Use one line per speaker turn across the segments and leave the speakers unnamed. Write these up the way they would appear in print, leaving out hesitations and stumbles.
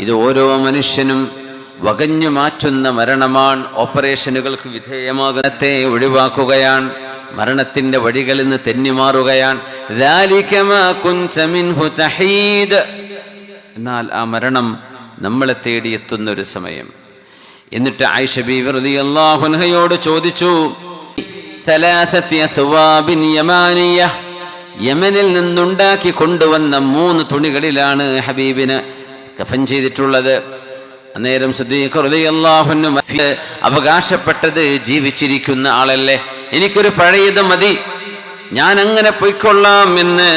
ഇത് ഓരോ മനുഷ്യനും വകഞ്ഞു മാറ്റുന്ന മരണമാണ്. ഓപ്പറേഷനുകൾക്ക് വിധേയമാകുന്നത്തെ ഒഴിവാക്കുകയാണ്, മരണത്തിന്റെ വഴികളിൽ നിന്ന് തെന്നിമാറുകയാണ്. എന്നാൽ ആ മരണം നമ്മളെ തേടിയെത്തുന്നൊരു സമയം. എന്നിട്ട് ആയിഷ ബീവി റളിയല്ലാഹു അൻഹയോട് ചോദിച്ചു, യമനിൽ നിന്നുണ്ടാക്കി കൊണ്ടുവന്ന 3 തുണികളിലാണ് ഹബീബിന് കഫൻ ചെയ്തിട്ടുള്ളത്. അന്നേരം സിദ്ദീഖ് റളിയല്ലാഹു അൻഹു അവകാശപ്പെട്ടത് ജീവിച്ചിരിക്കുന്ന ആളല്ലേ, എനിക്കൊരു പഴയത് മതി, ഞാൻ അങ്ങനെ പൊയ്ക്കൊള്ളാം എന്ന്.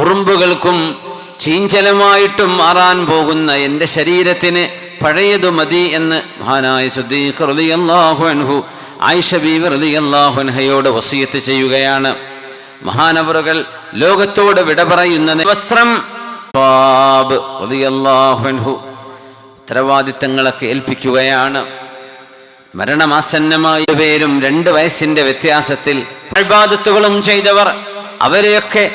ഉറുമ്പുകൾക്കും ചീഞ്ചലമായിട്ടും മാറാൻ പോകുന്ന എൻ്റെ ശരീരത്തിന് പഴയതു മതി എന്ന് മഹാനായ സിദ്ദീഖ് റളിയല്ലാഹു അൻഹു ആയിഷ ബീവി റളിയല്ലാഹു അൻഹയോട് വസിയത്ത് ചെയ്യുകയാണ്. മഹാനവറുകൾ ലോകത്തോട് വിട പറയുന്ന വസ്ത്രം റളിയല്ലാഹു അൻഹു ഉത്തരവാദിത്തങ്ങളൊക്കെ ഏൽപ്പിക്കുകയാണ്. മരണമാസന്നമായ പേരും 2 വയസ്സിന്റെ വ്യത്യാസത്തിൽ ഇബാദത്തുകളും ചെയ്തവർ, അവരെയൊക്കെ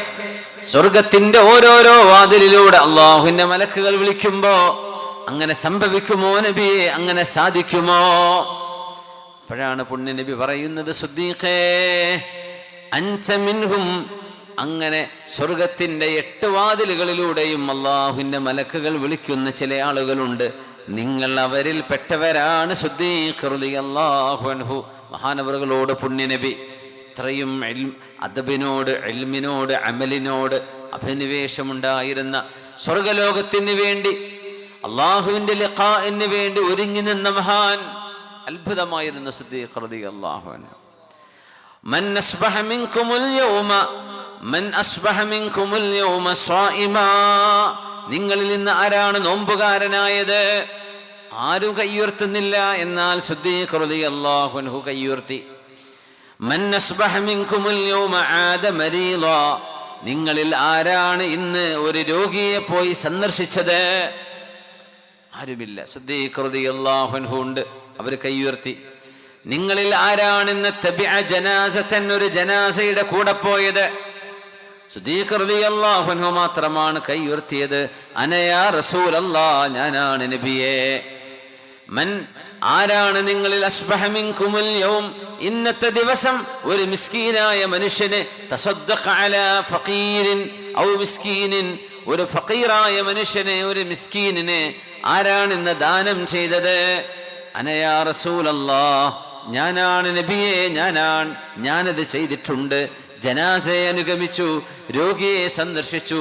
സ്വർഗത്തിന്റെ ഓരോരോ വാതിലിലൂടെ അള്ളാഹുവിന്റെ മലക്കുകൾ വിളിക്കുമ്പോ അങ്ങനെ സംഭവിക്കുമോ നബിയെ, അങ്ങനെ സാധിക്കുമോ? അപ്പോഴാണ് പുണ്യ നബി പറയുന്നത്, സിദ്ദീഖേ അൻത മിൻഹും, അങ്ങനെ സ്വർഗത്തിന്റെ 8 വാതിലുകളിലൂടെയും അള്ളാഹുവിന്റെ മലക്കുകൾ വിളിക്കുന്ന ചില ആളുകളുണ്ട്, നിങ്ങൾ അവരിൽ പെട്ടവരാണ് സിദ്ദീഖ് റളിയല്ലാഹു അൻഹു. മഹാനവറുകളോട് പുണ്യനബി ഇത്രയും അദബിനോട്, ഇൽമിനോട്, അമലിനോട് അഭിനിവേശമുണ്ടായിരുന്ന, സ്വർഗലോകത്തിന് വേണ്ടി അള്ളാഹുവിന്റെ ലിഖാഇന് വേണ്ടി ഒരുങ്ങി നിന്ന മഹാൻ, അത്ഭുതമായിരുന്നു സിദ്ദീഖ് റളിയല്ലാഹു അൻഹു. മൻ അസ്ബഹ മിൻകുമുൽ യൗമ സ്വായിമാ, നിങ്ങളിൽ നിന്ന് ആരാണ് നോമ്പുകാരനായത്? ആരും കയ്യുയർത്തുന്നില്ല, എന്നാൽ സിദ്ദീഖ് റളിയല്ലാഹു അൻഹു കയ്യുയർത്തി. മൻ അസ്ബഹ മിൻകുമുൽ യൗമ ആദ മരീളാ, നിങ്ങളിൽ ആരാണ് ഇന്ന് ഒരു രോഗിയെ പോയി സന്ദർശിച്ചത്? ആരുമില്ല. സിദ്ദീഖ് റളിയല്ലാഹു അൻഹു ഉണ്ട്, അവർ കയ്യുയർത്തി. നിങ്ങളിൽ ആരാണ് ഇന്ന് തബിഅ ജനാസതൻ, ഒരു ജനാസയുടെ കൂടെ പോയത്? സിദ്ദീഖ് റളിയല്ലാഹു അൻഹു മാത്രമാണ് കൈയുയർത്തിയത്. അനയാ റസൂലല്ലാഹ്, ഞാനാണ് നബിയേ. മൻ, ആരാണ് നിങ്ങളിൽ അസ്ബഹ മിൻകുമുൽ യൗം, ഇന്നത്തെ ദിവസം ഒരു മിസ്കീനായ മനുഷ്യന്, തസദ്ദഖ അലാ ഫഖീരിൻ ഔ മിസ്കീനിൻ, ഒരു ഫഖീറായ മനുഷ്യനെ, ഒരു മിസ്കീനിനെ ആരാണ് ഇന്ന് ദാനം ചെയ്തത്? അനയാ റസൂലല്ലാഹ്, ഞാനാണ് നബിയേ, ഞാനത് ചെയ്തിട്ടുണ്ട്. ജനാസയെ അനുഗമിച്ചു, രോഗിയെ സന്ദർശിച്ചു.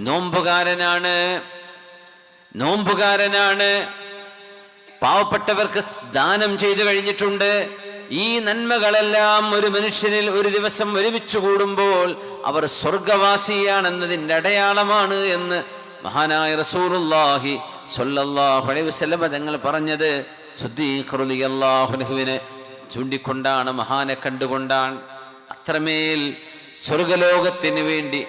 നോമ്പുകാരനാണ്, പാവപ്പെട്ടവർക്ക് ദാനം ചെയ്തു കഴിഞ്ഞിട്ടുണ്ട്. ഈ നന്മകളെല്ലാം ഒരു മനുഷ്യനിൽ ഒരു ദിവസം ഒരുമിച്ച് കൂടുമ്പോൾ അവർ സ്വർഗവാസിയാണെന്നതിൻ്റെ അടയാളമാണ് എന്ന് മഹാനായ റസൂലുള്ളാഹി സ്വല്ലല്ലാഹു അലൈഹി വസല്ലം തങ്ങൾ പറഞ്ഞത് സിദ്ദീഖ് റളിയല്ലാഹു അൻഹുവിനെ ചൂണ്ടിക്കൊണ്ടാണ്, മഹാനെ കണ്ടുകൊണ്ടാണ്. അത്രമേൽ സ്വർഗലോകത്തിന് വേണ്ടി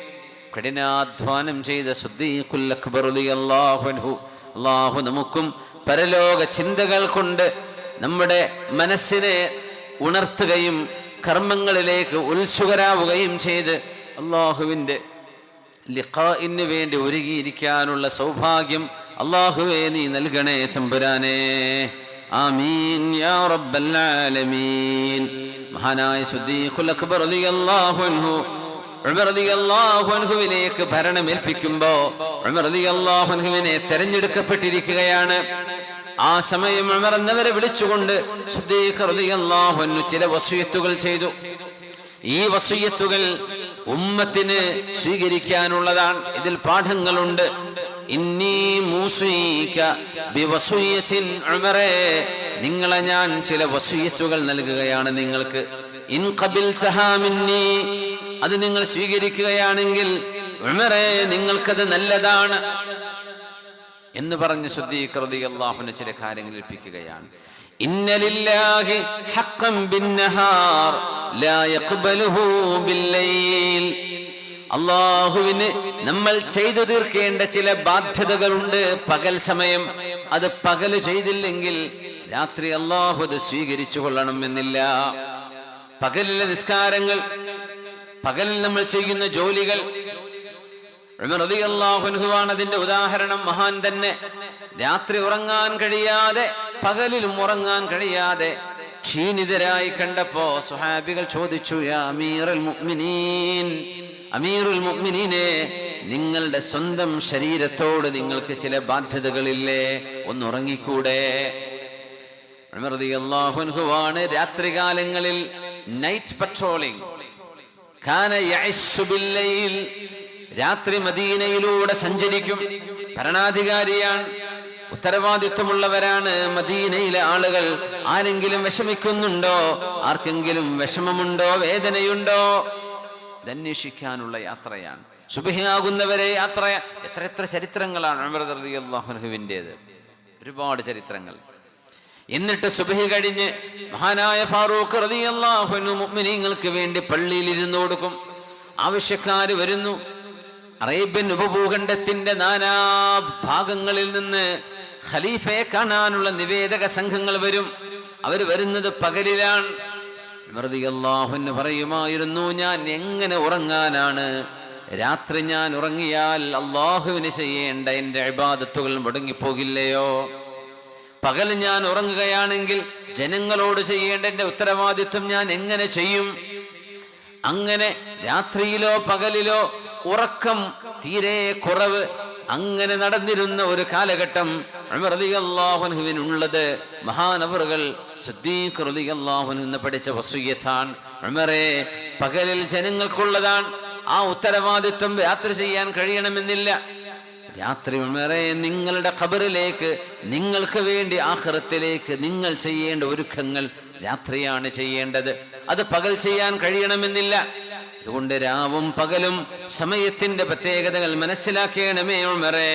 കഠിനാധ്വാനം ചെയ്ത സിദ്ദീഖുൽ അക്ബർ റളിയല്ലാഹു അൻഹു. അല്ലാഹു നമുക്കും പരലോക ചിന്തകൾ കൊണ്ട് നമ്മുടെ മനസ്സിനെ ഉണർത്തുകയും കർമ്മങ്ങളിലേക്ക് ഉത്സുകരാവുകയും ചെയ്ത് അല്ലാഹുവിൻ്റെ ലിഖാഇന് വേണ്ടി ഒരുങ്ങിയിരിക്കാനുള്ള സൗഭാഗ്യം അല്ലാഹുവേ നീ നൽകണേ തമ്പുരാനേ. ആമീൻ യാ റബ്ബൽ ആലമീൻ. മഹാനായ സിദ്ദീഖുൽ അക്ബർ റളിയല്ലാഹു അൻഹു ഉമർ റളിയല്ലാഹു അൻഹുവിനേക്ക് ഭരണമേൽപ്പിക്കുമ്പോ ഉമർ റളിയല്ലാഹു അൻഹുവിനെ തെരഞ്ഞെടുക്കപ്പെട്ടിരിക്കുകയാണ്. ആ സമയം ഉമർ എന്നവരെ വിളിച്ചുകൊണ്ട് സിദ്ദീഖ് റളിയല്ലാഹു അൻഹു ചില വസിയത്തുകൾ ചെയ്തു. ഈ വസിയത്തുകൾ ഉമ്മത്തിന് സ്വീകരിക്കാനുള്ളതാണ്. ഇതിൽ പാഠങ്ങളുണ്ട്. ഇന്നി മൂസീക ബിവസിയത്തിൻ ഉമറേ, നിങ്ങളെ ഞാൻ ചില വസിയത്തുകൾ നൽകുകയാണ് നിങ്ങൾക്ക്. ഇൻ ഖബിൽതഹാ മിന്നി, അത് നിങ്ങൾ സ്വീകരിക്കുകയാണെങ്കിൽ ഉമറേ നിങ്ങൾക്കത് നല്ലതാണ് എന്ന് പറഞ്ഞ് സിദ്ദീഖ് റളിയല്ലാഹു അൻഹു ചില കാര്യങ്ങൾ ഏൽപ്പിക്കുകയാണ്. ഇന്ന ലില്ലാഹി ഹഖ്ഖൻ ബിന്നഹാർ ലാ യഖ്ബലുഹു ബില്ലൈൽ, അല്ലാഹുവിന് നമ്മൾ ചെയ്തു തീർക്കേണ്ട ചില ബാധ്യതകളുണ്ട് പകൽ സമയം. അത് പകല് ചെയ്തില്ലെങ്കിൽ രാത്രി അല്ലാഹു അത് സ്വീകരിച്ചു കൊള്ളണം എന്നില്ല. പകലിലെ നിസ്കാരങ്ങൾ, പകലിൽ നമ്മൾ ചെയ്യുന്ന ജോലികൾ, ഉമർ റളിയല്ലാഹു അൻഹുവാണ് അതിന്റെ ഉദാഹരണം. മഹാൻ തന്നെ രാത്രി ഉറങ്ങാൻ കഴിയാതെ പകലിലും ഉറങ്ങാൻ കഴിയാതെ ക്ഷീണിതരായി കണ്ടപ്പോ സ്വഹാബികൾ ചോദിച്ചു, യാ അമീറുൽ മുഅ്മിനീൻ, അമീറുൽ മുഅ്മിനീനെ, നിങ്ങളുടെ സ്വന്തം ശരീരത്തോട് നിങ്ങൾക്ക് ചില ബാധ്യതകളില്ലേ, ഒന്നുറങ്ങിക്കൂടെ? ഉമർ റളിയല്ലാഹു അൻഹുവാണ് രാത്രികാലങ്ങളിൽ നൈറ്റ് പട്രോളിംഗ്, കാന യഅശ്ശു ബില്ലൈൽ, രാത്രി മദീനയിലൂടെ സഞ്ചരിക്കും. ഭരണാധികാരിയാണ്, ഉത്തരവാദിത്വമുള്ളവരാണ് മദീനയിലെ ആളുകൾ. ആരെങ്കിലും വിഷമിക്കുന്നുണ്ടോ, ആർക്കെങ്കിലും വിഷമമുണ്ടോ, വേദനയുണ്ടോ, ഇതന്വേഷിക്കാനുള്ള യാത്രയാണ്. സുബ്ഹിയാകുന്നവരെ യാത്ര. എത്ര ചരിത്രങ്ങളാണ് ഉമർ റളിയല്ലാഹു അൻഹുവിൻ്റെത്, ഒരുപാട് ചരിത്രങ്ങൾ. എന്നിട്ട് സുബ്ഹി കഴിഞ്ഞ് മഹാനായ ഫാറൂഖ് റളിയല്ലാഹു അൻഹു മുഅ്മിനീങ്ങൾക്ക് വേണ്ടി പള്ളിയിൽ ഇരുന്നു കൊടുക്കും. ആവശ്യക്കാർ വരുന്നു. അറേബ്യൻ ഉപഭൂഖണ്ഡത്തിന്റെ നാനാ ഭാഗങ്ങളിൽ നിന്ന് ഖലീഫയെ കാണാനുള്ള നിവേദക സംഘങ്ങൾ വരും. അവർ വരുന്നത് പകലിലാണ്. ഉമർ റളിയല്ലാഹു അൻഹു പറയുമായിരുന്നു, ഞാൻ എങ്ങനെ ഉറങ്ങാനാണ്? രാത്രി ഞാൻ ഉറങ്ങിയാൽ അള്ളാഹുവിന് ചെയ്യേണ്ട എൻ്റെ ഇബാദത്തുകൾ മുടങ്ങിപ്പോകില്ലയോ? പകൽ ഞാൻ ഉറങ്ങുകയാണെങ്കിൽ ജനങ്ങളോട് ചെയ്യേണ്ട എൻ്റെ ഉത്തരവാദിത്വം ഞാൻ എങ്ങനെ ചെയ്യും? അങ്ങനെ രാത്രിയിലോ പകലിലോ ഉറക്കം തീരെ കുറവ്, അങ്ങനെ നടന്നിരുന്ന ഒരു കാലഘട്ടം ഉമർ റളിയല്ലാഹു അൻഹുവിനുള്ളത്. മഹാനവറുകൾ സിദ്ദീഖ് റളിയല്ലാഹു അൻഹു നിന്ന് പഠിച്ച വസിയ്യത്താണ്. ഉമറേ, പകലിൽ ജനങ്ങൾക്കുള്ളതാണ്, ആ ഉത്തരവാദിത്വം രാത്രി ചെയ്യാൻ കഴിയണമെന്നില്ല. രാത്രി ഉമറേ, നിങ്ങളുടെ ഖബറിലേക്ക്, നിങ്ങൾക്ക് വേണ്ടി ആഖിറത്തിലേക്ക് നിങ്ങൾ ചെയ്യേണ്ട ഒരുക്കങ്ങൾ രാത്രിയാണ് ചെയ്യേണ്ടത്, അത് പകൽ ചെയ്യാൻ കഴിയണമെന്നില്ല. അതുകൊണ്ട് രാവും പകലും സമയത്തിന്റെ പ്രത്യേകതകൾ മനസ്സിലാക്കണമേ ഉമറേ.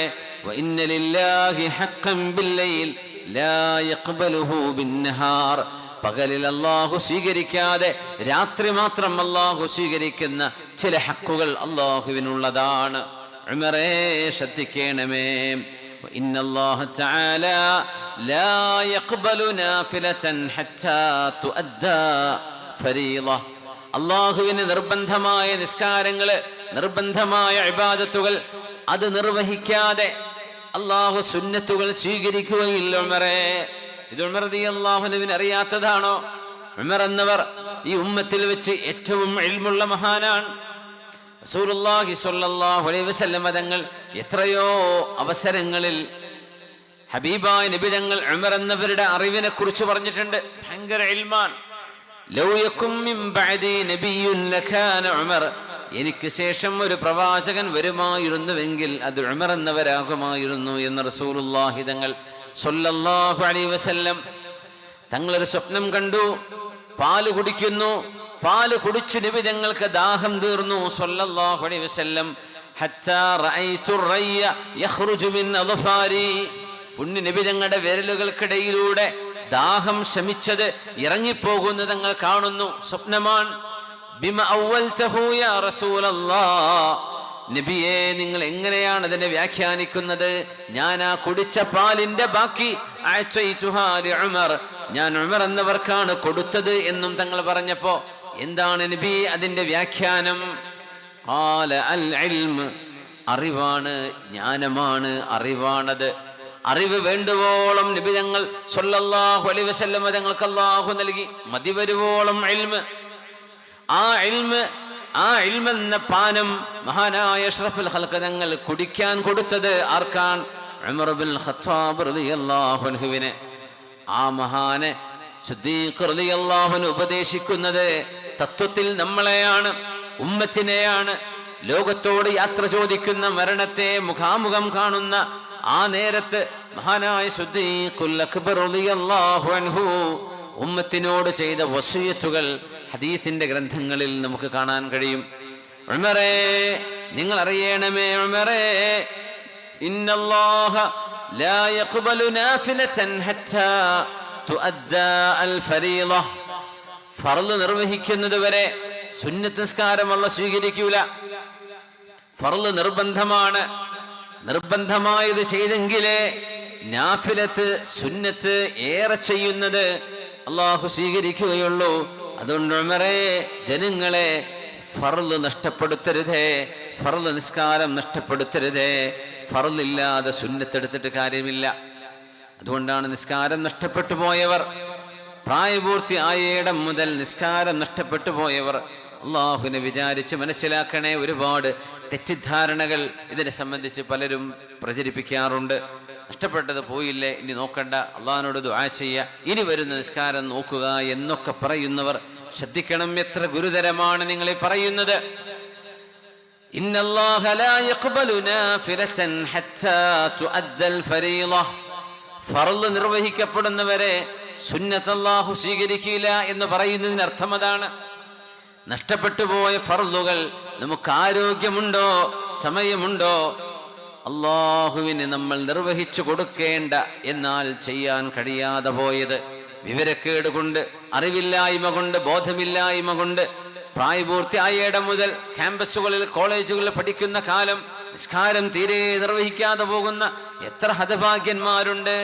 വഇന്ന ലില്ലാഹി ഹഖ്ഖൻ ബില്ലൈൽ ലാ യഖ്ബലുഹു ബിന്നഹാർ, പകലിൽ അല്ലാഹു സ്വീകരിക്കാതെ രാത്രി മാത്രം അല്ലാഹു സ്വീകരിക്കുന്ന ചില ഹക്കുകൾ അല്ലാഹുവിനുള്ളതാണ്. ഉമറേ, ശ്രദ്ധിക്കണമേ. ഇന്നല്ലാഹ തആല ലാ യഖ്ബലു നാഫിലതൻ ഹത്താ തുഅദ്ദാ ഫരീള, അല്ലാഹുവിന് നിർബന്ധമായ നിസ്കാരങ്ങള്, നിർബന്ധമായ ഇബാദത്തുകൾ, അത് നിർവഹിക്കാതെ അല്ലാഹു സുന്നത്തുകൾ സ്വീകരിക്കുകയില്ല ഉമറേ. ഇത് ഉമർ റളിയല്ലാഹു അൻഹുവിന് അറിയാത്തതാണോ? ഉമർ എന്നവർ ഈ ഉമ്മത്തിൽ വെച്ച് ഏറ്റവും ഇൽമുള്ള മഹാനാണ്. റസൂലുള്ളാഹി സ്വല്ലല്ലാഹു അലൈഹി വസല്ലം തങ്ങൾ എത്രയോ അവസരങ്ങളിൽ ഹബീബായ നബി തങ്ങൾ ഉമർ എന്നവരുടെ അറിവിനെ കുറിച്ച് പറഞ്ഞിട്ടുണ്ട്. ഭയങ്കര ഇൽമാൻ. ലൗ യകും മിൻ ബഅദി നബിയ്യുൻ ലകാന ഉമർ, എനിക്ക് ശേഷം ഒരു പ്രവാചകൻ വരുമായിരുന്നുവെങ്കിൽ അത് ഉമർ എന്നവരാകുമായിരുന്നു എന്ന് റസൂലുള്ളാഹി തങ്ങൾ സ്വല്ലല്ലാഹു അലൈഹി വസല്ലം തങ്ങളൊരു സ്വപ്നം കണ്ടു. പാല് കുടിക്കുന്നു, പാല് കുടിച്ചു നബി തങ്ങൾക്ക് ദാഹം തീർന്നു സ്വല്ലല്ലാഹു അലൈഹി വസല്ലം. ഹത്താ റഅയ്തു റയ്യ യഖ്റുജു മിൻ അദ്ഫാരി, പുണ്യ നബി തങ്ങളുടെ വിരലുകൾക്കിടയിലൂടെ ദാഹം ശമിച്ചത് ഇറങ്ങിപ്പോകുന്നത് തങ്ങൾ കാണുന്നു. സ്വപ്നമാണ്. ബിമ അവൽതഹു യാ റസൂലല്ലാഹ്, നബിയെ നിങ്ങൾ എങ്ങനെയാണ് അതിനെ വ്യാഖ്യാനിക്കുന്നത്? ഞാൻ ആ കുടിച്ച പാലിന്റെ ബാക്കി അഅ്തൈതുഹാ ലിഉമർ, ഞാൻ ഉമർ എന്നവർക്കാണ് കൊടുത്തത് എന്നും തങ്ങൾ പറഞ്ഞപ്പോ എന്താണ് നബി അതിന്റെ വ്യാഖ്യാനം? ഖാല അൽ ഇൽമ്, അറിവാണ്, ജ്ഞാനമാണ്, അറിവാണത്. അറിവ് വേണ്ടുവോളം നബി തങ്ങൾ സ്വല്ലല്ലാഹു അലൈഹി വസല്ലം തങ്ങൾക്ക് അല്ലാഹു നൽകി. മതി വരുവോളം ഇൽമ്. ആ ഇൽമ് എന്ന പാനം മഹാനായ അഷ്റഫുൽ ഖൽഖ് തങ്ങൾ കുടിക്കാൻ കൊടുത്തത് ആർക്കാണ്? ഉമർ ഇബ്നുൽ ഖത്താബ് റളിയല്ലാഹു അൻഹുവിനെ. ആ മഹാനെ സിദ്ദീഖ് റളിയല്ലാഹു അൻഹു ഉപദേശിക്കുന്നത് തത്വത്തിൽ നമ്മളെയാണ്, ഉമ്മത്തിനെയാണ്. ലോകത്തോട് യാത്ര ചോദിക്കുന്ന, മരണത്തെ മുഖാമുഖം കാണുന്ന ആ നേരത്ത് മഹാനായ സിദ്ദീഖുൽ അക്ബർ റളിയല്ലാഹു അൻഹു ഉമ്മത്തിനോട് ചെയ്ത വസിയത്തുകൾ ഹദീസിന്റെ ഗ്രന്ഥങ്ങളിൽ നമുക്ക് കാണാൻ കഴിയും. ഉമറേ, നിങ്ങൾ അറിയണമേ ഉമറേ, ഇന്നല്ലാഹ ലാ യഖ്ബലു നാഫിലതൻ ഹത്താ തുഅദ്ദാ അൽ ഫരീള, ഫർള് നിർവഹിക്കുന്നത് വരെ സുന്നത്ത് നിസ്കാരം അല്ലാഹു സ്വീകരിക്കൂല. ഫർള് നിർബന്ധമാണ്. നിർബന്ധമായത് ചെയ്തെങ്കിലേ നാഫിലത്ത്, സുന്നത്ത് ഏറെ ചെയ്യുന്നത് അല്ലാഹു സ്വീകരിക്കുകയുള്ളൂ. അതുകൊണ്ട് ഉമറേ, ജനങ്ങളെ ഫർള് നഷ്ടപ്പെടുത്തരുതേ, ഫർള് നിസ്കാരം നഷ്ടപ്പെടുത്തരുതേ. ഫർളില്ലാതെ സുന്നത്തെടുത്തിട്ട് കാര്യമില്ല. അതുകൊണ്ടാണ് നിസ്കാരം നഷ്ടപ്പെട്ടു പോയവർ, പ്രായപൂർത്തി ആയേടം മുതൽ നിസ്കാരം നഷ്ടപ്പെട്ടു പോയവർ അള്ളാഹുവിനെ വിചാരിച്ച് മനസ്സിലാക്കണേ. ഒരുപാട് തെറ്റിദ്ധാരണകൾ ഇതിനെ സംബന്ധിച്ച് പലരും പ്രചരിപ്പിക്കാറുണ്ട്. നഷ്ടപ്പെട്ടത് പോയില്ലേ, ഇനി നോക്കണ്ട, അള്ളാഹിനോട് ദുആ ചെയ്യുക, ഇനി വരുന്ന നിസ്കാരം നോക്കുക എന്നൊക്കെ പറയുന്നവർ ശ്രദ്ധിക്കണം. എത്ര ഗുരുതരമാണ് നിങ്ങൾ ഈ പറയുന്നത്. ഇന്നല്ലാഹ ലാ യഖ്ബലു നാഫിലതൻ ഹത്താ തുഅദ്ദൽ ഫരീള. ഫർള് നിർവഹിക്കപ്പെടുന്നവരെ സുന്നത്ത് അല്ലാഹു സ്വീകരിക്കില്ല എന്ന് പറയുന്നതിന് അർത്ഥം അതാണ്. നഷ്ടപ്പെട്ടു പോയ ഫർളുകൾ നമുക്ക് ആരോഗ്യമുണ്ടോ, സമയമുണ്ടോ, അള്ളാഹുവിന് നമ്മൾ നിർവഹിച്ചു കൊടുക്കേണ്ട, എന്നാൽ ചെയ്യാൻ കഴിയാതെ പോയത് വിവരക്കേട് കൊണ്ട്, അറിവില്ലായ്മ കൊണ്ട്, ബോധമില്ലായ്മ കൊണ്ട്, പ്രായപൂർത്തിയായിടം മുതൽ ക്യാമ്പസുകളിൽ കോളേജുകളിൽ പഠിക്കുന്ന കാലം നിസ്കാരം തീരെ നിർവഹിക്കാതെ പോകുന്ന എത്ര ഹതഭാഗ്യന്മാരുണ്ട്,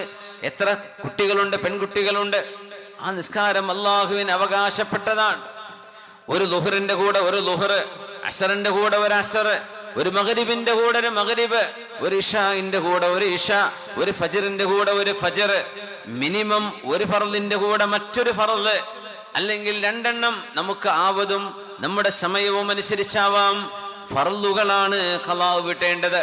എത്ര കുട്ടികളുണ്ട്, പെൺകുട്ടികളുണ്ട്. ആ നിസ്കാരം അള്ളാഹുവിന് അവകാശപ്പെട്ടതാണ്. ഒരു ളുഹറിന്റെ കൂടെ ഒരു ളുഹർ, അസറിന്റെ കൂടെ ഒരു അസർ, ഒരു മഗ്രിബിന്റെ കൂടെ ഒരു മഗ്രിബ്, ഒരു ഇശാഇന്റെ കൂടെ ഒരു ഇശ, ഒരു ഫജ്റിന്റെ കൂടെ ഒരു ഫജ്ർ, മിനിമം ഒരു ഫർളിന്റെ കൂടെ മറ്റൊരു ഫർള്, അല്ലെങ്കിൽ രണ്ടെണ്ണം നമുക്ക് ആവതും നമ്മുടെ സമയവും അനുസരിച്ചാവാം. ഫർളുകളാണ് ഖളാ വിട്ടേണ്ടത്,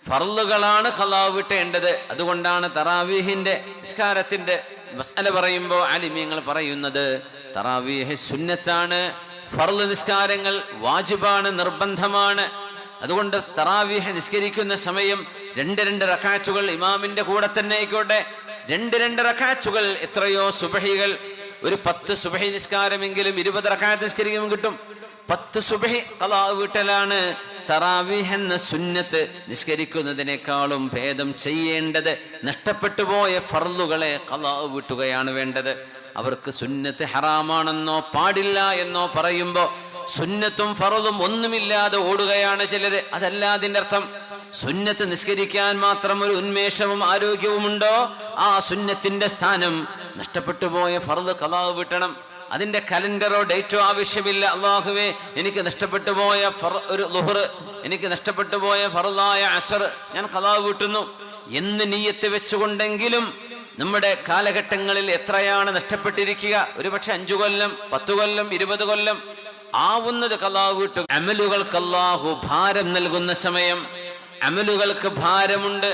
ഫർളുകളാണ് ഖളാ വിട്ടേണ്ടത്. അതുകൊണ്ടാണ് തറാവീഹിന്റെ നിസ്കാരത്തിന്റെ മസ്അല പറയുമ്പോൾ ആലിമീങ്ങൾ പറയുന്നത് തറാവീഹ് സുന്നത്താണ്, ഫർള് നിസ്കാരങ്ങൾ വാജിബാണ്, നിർബന്ധമാണ്. അതുകൊണ്ട് തറാവീഹ് നിസ്കരിക്കുന്ന സമയം 2 റക്അത്തുകൾ ഇമാമിന്റെ കൂടെ തന്നെ ആയിക്കോട്ടെ, 2 റക്അത്തുകൾ. എത്രയോ സുബ്ഹികൾ, ഒരു 10 സുബ്ഹി നിസ്കാരമെങ്കിലും 20 റക്അത്ത് നിസ്കരിക്കും കിട്ടും. 10 സുബ്ഹി ഖളാ വീട്ടലാണ് തറാവീഹ് എന്ന സുന്നത്ത് നിസ്കരിക്കുന്നതിനേക്കാളും ഭേദം. ചെയ്യേണ്ടത് നഷ്ടപ്പെട്ടു പോയ ഫർളുകളെ ഖളാ വീട്ടുകയാണ് വേണ്ടത്. അവർക്ക് സുന്നത്ത് ഹറാമാണെന്നോ പാടില്ല എന്നോ പറയുമ്പോൾ സുന്നത്തും ഫറളും ഒന്നുമില്ലാതെ ഓടുകയാണ് ചിലര്. അതല്ല അതിൻ്റെ അർത്ഥം. സുന്നത്ത് നിസ്കരിക്കാൻ മാത്രം ഒരു ഉന്മേഷവും ആരോഗ്യവും ഉണ്ടോ, ആ സുന്നത്തിന്റെ സ്ഥാനം നഷ്ടപ്പെട്ടു പോയ ഫർള് ഖളാ വീട്ടണം. അതിന്റെ കലണ്ടറോ ഡേറ്റോ ആവശ്യമില്ല. അല്ലാഹുവേ, എനിക്ക് നഷ്ടപ്പെട്ടു പോയ ഒരു ളുഹർ, എനിക്ക് നഷ്ടപ്പെട്ടു പോയ ഫർളായ അസർ ഞാൻ ഖളാ വീട്ടുന്നു എന്ന് നിയ്യത്ത് വെച്ചുകൊണ്ടെങ്കിലും നമ്മുടെ കാലഘട്ടങ്ങളിൽ എത്രയാണ് നഷ്ടപ്പെട്ടിരിക്കുക. ഒരുപക്ഷെ 5 കൊല്ലം, 10 കൊല്ലം, 20 കൊല്ലം ആവുന്നത് ഖളാ വീട്ടും. അമലുകൾക്ക് അല്ലാഹു ഭാരം നൽകുന്ന സമയം, അമലുകൾക്ക് ഭാരമുണ്ട്.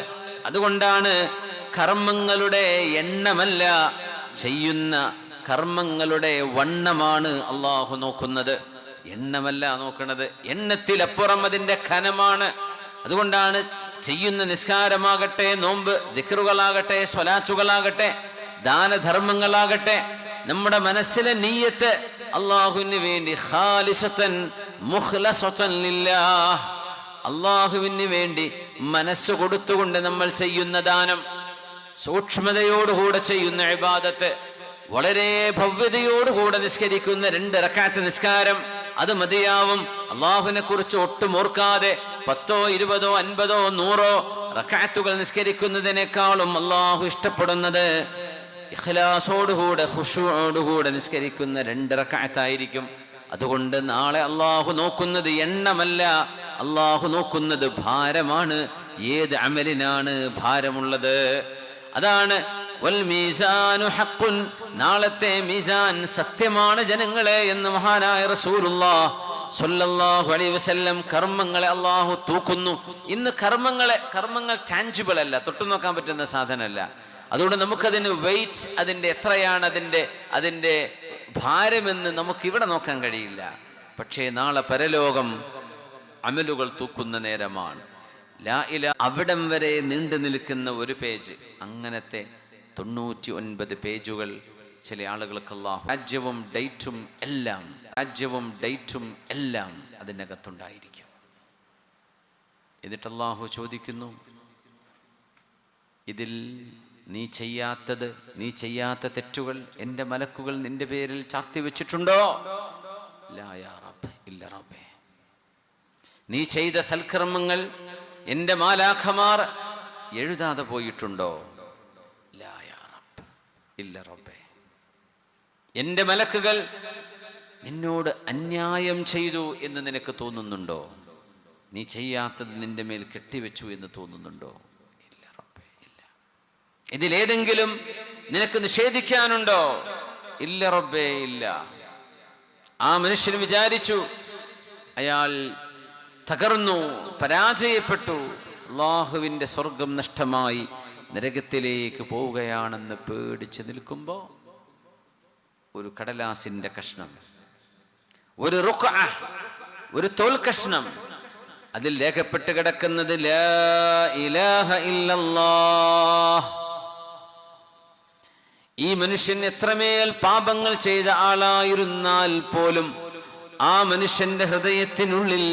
അതുകൊണ്ടാണ് കർമ്മങ്ങളുടെ എണ്ണമല്ല, ചെയ്യുന്ന കർമ്മങ്ങളുടെ വണ്ണമാണ് അള്ളാഹു നോക്കുന്നത്, എണ്ണമല്ല നോക്കുന്നത്. എണ്ണത്തിലപ്പുറം അതിൻ്റെ ഖനമാണ്. അതുകൊണ്ടാണ് ചെയ്യുന്ന നിസ്കാരമാകട്ടെ, നോമ്പ്, ദിക്റുകളാകട്ടെ, സ്വലാത്തുകളാകട്ടെ, ദാനധർമ്മങ്ങളാകട്ടെ, നമ്മുടെ മനസ്സിലെ നിയ്യത്ത് അള്ളാഹുവിന് വേണ്ടി ഖാലിസത്തൻ മുഖ്ലസത്തൻ ലില്ലാഹ്, അള്ളാഹുവിന് വേണ്ടി മനസ്സ് കൊടുത്തുകൊണ്ട് നമ്മൾ ചെയ്യുന്ന ദാനം, സൂക്ഷ്മതയോടുകൂടെ ചെയ്യുന്ന ഇബാദത്ത്, വളരെ ഭവ്യതയോടുകൂടെ നിസ്കരിക്കുന്ന 2 റക്അത്ത് നിസ്കാരം, അത് മതിയാവും. അള്ളാഹുവിനെ കുറിച്ച് ഒട്ടും ഓർക്കാതെ 10, 20, 50, 100 റക്അത്തുകൾ നിസ്കരിക്കുന്നതിനേക്കാളും അള്ളാഹു ഇഷ്ടപ്പെടുന്നത് ഇഖ്ലാസോടുകൂടെ ഖുശൂഅോടുകൂടെ നിസ്കരിക്കുന്ന 2 റക്അത്തായിരിക്കും. അതുകൊണ്ട് നാളെ അള്ളാഹു നോക്കുന്നത് എണ്ണമല്ല, അള്ളാഹു നോക്കുന്നത് ഭാരമാണ്. ഏത് അമലിനാണ് ഭാരമുള്ളത്? അതാണ് വൽ മീസാനു ഹഖ്ഖുൻ, നാളത്തെ മീസാൻ സത്യമാണ് ജനങ്ങളെ എന്ന് മഹാനായ റസൂലുള്ളാഹ് സ്വല്ലല്ലാഹു അലൈഹി വസല്ലം. കർമ്മങ്ങളെ അള്ളാഹു തൂക്കുന്നു. ഇന്ന് കർമ്മങ്ങൾ ടാൻജിബിൾ അല്ല, തൊട്ടു നോക്കാൻ പറ്റുന്ന സാധനമല്ല. അതുകൊണ്ട് നമുക്കതിന് വെയിറ്റ്, അതിൻ്റെ എത്രയാണ് അതിൻ്റെ ഭാരമെന്ന് നമുക്കിവിടെ നോക്കാൻ കഴിയില്ല. പക്ഷേ നാളെ പരലോകം അമലുകൾ തൂക്കുന്ന നേരമാണ്. ലാ ഇലാഹ അവിടം വരെ നീണ്ടു നിൽക്കുന്ന ഒരു പേജ്, അങ്ങനത്തെ 99 പേജുകൾ ചില ആളുകൾക്ക് അല്ലാഹു രാജ്യവും ഡേറ്റും എല്ലാം അതിനകത്തുണ്ടായിരിക്കും. എന്നിട്ട് അല്ലാഹു ചോദിക്കുന്നു, ഇതിൽ നീ ചെയ്യാത്ത തെറ്റുകൾ എൻ്റെ മലക്കുകൾ നിന്റെ പേരിൽ ചാർത്തി വെച്ചിട്ടുണ്ടോ? ലാ യാ റബ്ബ്, ഇല്ല റബ്ബേ. നീ ചെയ്ത സൽക്കർമ്മങ്ങൾ എൻ്റെ മാലാഖമാർ എഴുതാതെ പോയിട്ടുണ്ടോ? ലാ യാ റബ്ബ്, ഇല്ല റബ്ബേ. എൻ്റെ മലക്കുകൾ നിന്നോട് അന്യായം ചെയ്തു എന്ന് നിനക്ക് തോന്നുന്നുണ്ടോ? നീ ചെയ്യാത്തത് നിന്റെ മേൽ കെട്ടിവെച്ചു എന്ന് തോന്നുന്നുണ്ടോ? ഇല്ല റബ്ബേ, ഇല്ല. ഇതിലേതെങ്കിലും നിനക്ക് നിഷേധിക്കാനുണ്ടോ? ഇല്ല റബ്ബേ, ഇല്ല. ആ മനുഷ്യൻ വിചാരിച്ചു, അയാൾ തകർന്നു, പരാജയപ്പെട്ടു, അല്ലാഹുവിൻ്റെ സ്വർഗം നഷ്ടമായി, നരകത്തിലേക്ക് പോവുകയാണെന്ന് പേടിച്ച് നിൽക്കുമ്പോൾ ഒരു കടലാസിന്റെ കഷ്ണം, ഒരു റുക്അ, ഒരു തോൽ കഷ്ണം, അതിൽ രേഖപ്പെട്ട് കിടക്കുന്നത് ലാ ഇലാഹ ഇല്ലല്ലാഹ്. ഈ മനുഷ്യൻ എത്രമേൽ പാപങ്ങൾ ചെയ്ത ആളായിരുന്നാൽ പോലും ആ മനുഷ്യന്റെ ഹൃദയത്തിനുള്ളിൽ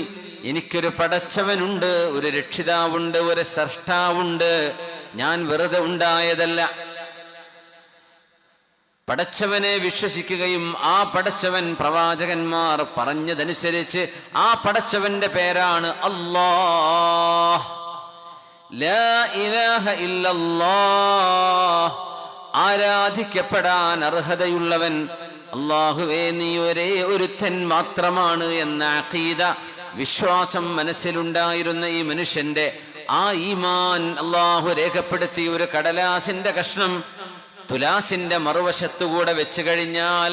എനിക്കൊരു പടച്ചവനുണ്ട്, ഒരു രക്ഷിതാവുണ്ട്, ഒരു സ്രഷ്ടാവുണ്ട്, ഞാൻ വെറുതെ ഉണ്ടായതല്ല. പടച്ചവനെ വിശ്വസിക്കുകയും ആ പടച്ചവൻ പ്രവാചകന്മാർ പറഞ്ഞതനുസരിച്ച് ആ പടച്ചവന്റെ പേരാണ് അല്ലാഹ്. ലാ ഇലാഹ ഇല്ലല്ലാഹ്. ആരാധിക്കപ്പെടാൻ അർഹതയുള്ളവൻ അല്ലാഹുവേ നീ ഒരേ ഒരുത്തൻ മാത്രമാണ് എന്ന അഖീദ, വിശ്വാസം മനസ്സിലുണ്ടായിരുന്ന ഈ മനുഷ്യന്റെ ആ ഈമാൻ അല്ലാഹു രേഖപ്പെടുത്തിയ ഒരു കടലാസിന്റെ കഷ്ണം തുലാസിന്റെ മറുവശത്തുകൂടെ വെച്ച് കഴിഞ്ഞാൽ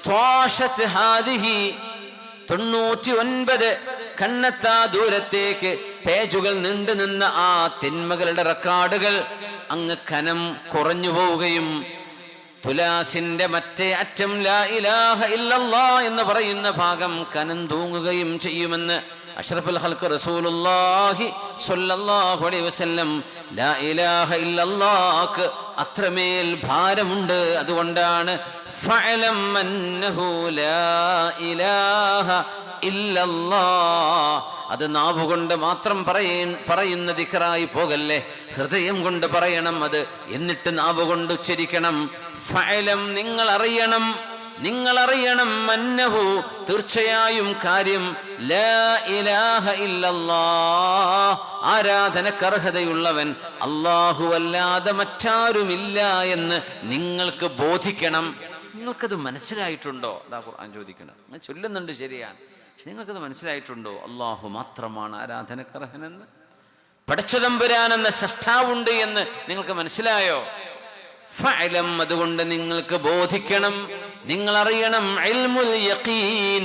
99 കണ്ണെത്താ ദൂരത്തേക്ക് പേജുകൾ നീണ്ടു നിന്ന ആ തിന്മകളുടെ റെക്കോർഡുകൾ അങ്ങ് കനം കുറഞ്ഞു പോവുകയും തുലാസിന്റെ മറ്റേ അറ്റം ലാ ഇലാഹ ഇല്ലല്ലാഹ് എന്ന് പറയുന്ന ഭാഗം കനം തൂങ്ങുകയും ചെയ്യുമെന്ന് അഷ്റഫുൽ ഖൽഖ് റസൂലുള്ളാഹി സ്വല്ലല്ലാഹു അലൈഹി വസല്ലം ലാ ഇലാഹ ഇല്ലല്ലാഹ് അത്രമേൽ ഭാരമുണ്ട്. അതുകൊണ്ടാണ് ഫഅലം അന്നഹു ലാ ഇലാഹ ഇല്ലല്ലാഹ്. അത് നാവുകൊണ്ട് മാത്രം പറയുന്ന ദിക്റായി പോകല്ലേ, ഹൃദയം കൊണ്ട് പറയണം അത്. എന്നിട്ട് നാവ് കൊണ്ട് ഉച്ചരിക്കണം. ഫഅലം, നിങ്ങൾ അറിയണം അന്നഹു, തീർച്ചയായും കാര്യം, ലാ ഇലാഹ ഇല്ലല്ലാഹ്, ആരാധനക്കർഹതയുള്ളവൻ അല്ലാഹു അല്ലാതെ മറ്റാരുമില്ല എന്ന് നിങ്ങൾക്ക് ബോധിക്കണം. നിങ്ങൾക്കത് മനസ്സിലായിട്ടുണ്ടോ? അതാ ഖുർആൻ ചോദിക്കണം. ഞാൻ ചൊല്ലുന്നുണ്ട് ശരിയാണ്, പക്ഷെ നിങ്ങൾക്കത് മനസ്സിലായിട്ടുണ്ടോ? അല്ലാഹു മാത്രമാണ് ആരാധനക്കർഹനെന്ന്, പടച്ചതമ്പുരാനെന്ന സൃഷ്ടാവുണ്ട് എന്ന് നിങ്ങൾക്ക് മനസ്സിലായോ? ഫഅലം, അതുകൊണ്ട് നിങ്ങൾക്ക് ബോധിക്കണം, നിങ്ങൾ അറിയണം. ഇൽമുൽ യഖീൻ,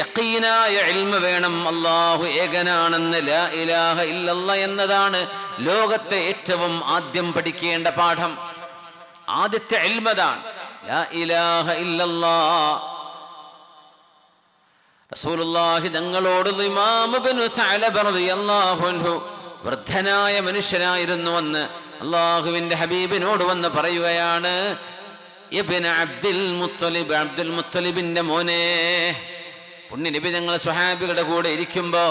യഖീനായ ഇൽമ വേണം. അല്ലാഹു ഏകനാണെന്ന്, ലാ ഇലാഹ ഇല്ലല്ലാഹ് എന്നതാണ് ലോകത്തെ ഏറ്റവും ആദ്യം പഠിക്കേണ്ട പാഠം. ആദ്യത്തെ ഇൽമതാണ് ലാ ഇലാഹ ഇല്ലല്ലാഹ്. റസൂലുള്ളാഹി തങ്ങളോട് ഇമാം ഇബ്നു സഅലബ റളിയല്ലാഹു അൻഹു, വൃദ്ധനായ മനുഷ്യനായിരുന്നു എന്ന് അള്ളാഹുവിന്റെ ഹബീബിനോട് വന്ന് പറയുകയാണ്, ഇബ്നു അബ്ദുൽ മുത്തലിബ്, അബ്ദുൽ മുത്തലിബിന്റെ മോനെ. പുണ്യ നബി തങ്ങൾ സ്വഹാബികളുടെ കൂടെ ഇരിക്കുമ്പോ